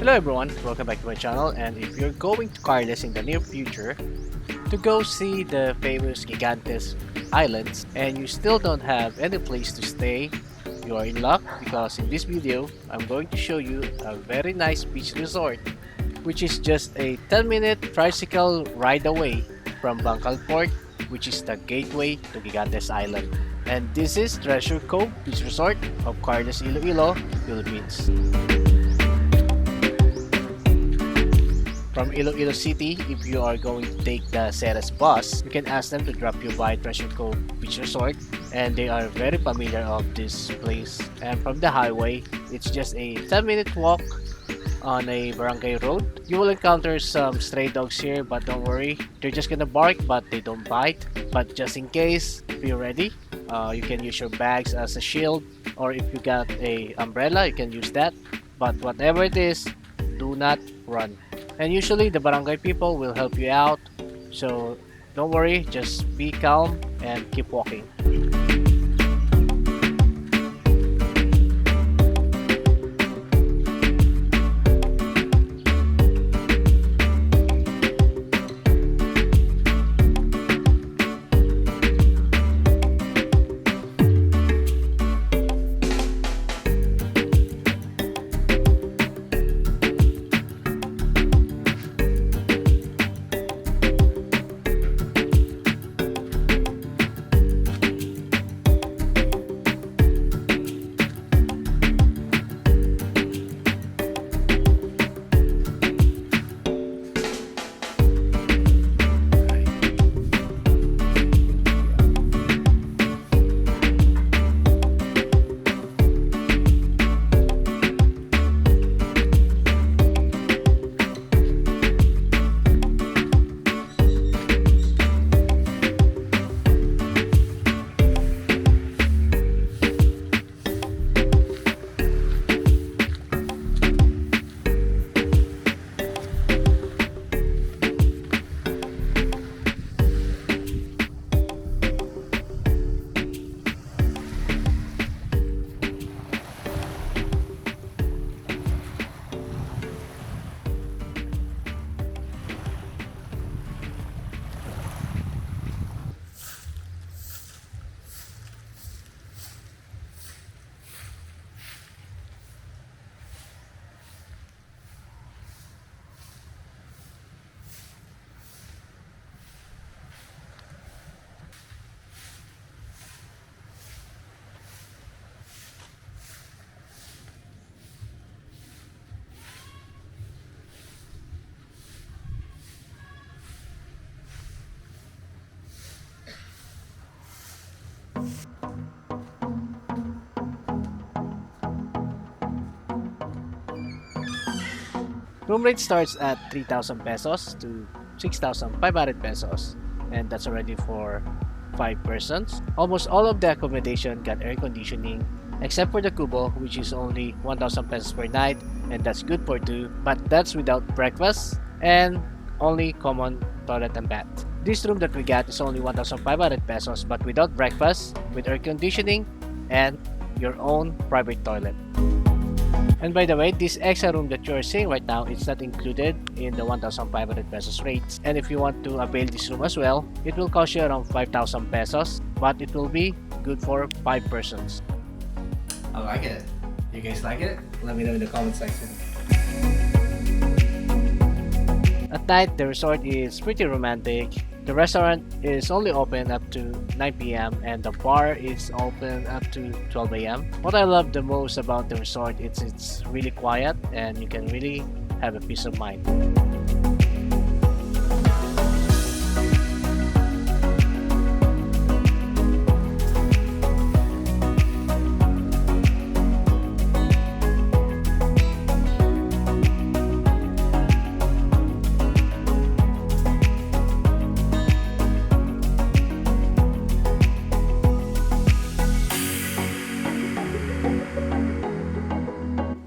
Hello everyone, welcome back to my channel, and if you're going to Carles in the near future to go see the famous Gigantes Islands and you still don't have any place to stay, you are in luck because in this video, I'm going to show you a very nice beach resort which is just a 10-minute tricycle ride away from Bangkal Port, which is the gateway to Gigantes Island. And this is Treasure Cove Beach Resort of Carles, Iloilo, Philippines. From Iloilo City, if you are going to take the Ceres bus, you can ask them to drop you by Treasure Cove Beach Resort, and they are very familiar of this place. And from the highway, it's just a 10-minute walk on a barangay road. You will encounter some stray dogs here, but don't worry, they're just gonna bark but they don't bite. But just in case, be ready. You can use your bags as a shield, or if you got a umbrella, you can use that. But whatever it is, do not run. And usually the barangay people will help you out, so don't worry, just be calm and keep walking. Room rate starts at 3,000 pesos to 6,500 pesos, and that's already for 5 persons. Almost all of the accommodation got air conditioning, except for the Kubo, which is only 1,000 pesos per night, and that's good for 2, but that's without breakfast and only common toilet and bath. This room that we got is only 1,500 pesos, but without breakfast, with air conditioning, and your own private toilet. And by the way, this extra room that you're seeing right now, it's not included in the 1,500 pesos rates. And if you want to avail this room as well, it will cost you around 5,000 pesos, but it will be good for 5 persons. I like it. You guys like it? Let me know in the comment section. At night, the resort is pretty romantic. The restaurant is only open up to 9 p.m. and the bar is open up to 12 a.m. What I love the most about the resort is it's really quiet and you can really have a peace of mind.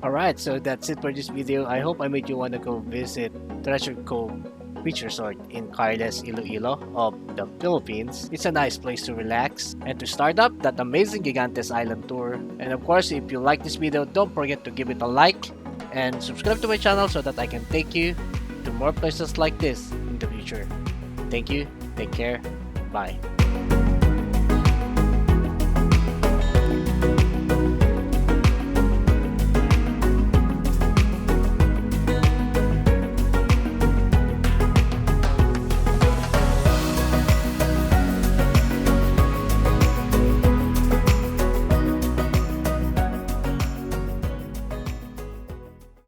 Alright, so that's it for this video. I hope I made you want to go visit Treasure Cove Beach Resort in Carles, Iloilo of the Philippines. It's a nice place to relax and to start up that amazing Gigantes Island tour. And of course, if you like this video, don't forget to give it a like and subscribe to my channel so that I can take you to more places like this in the future. Thank you, take care, bye.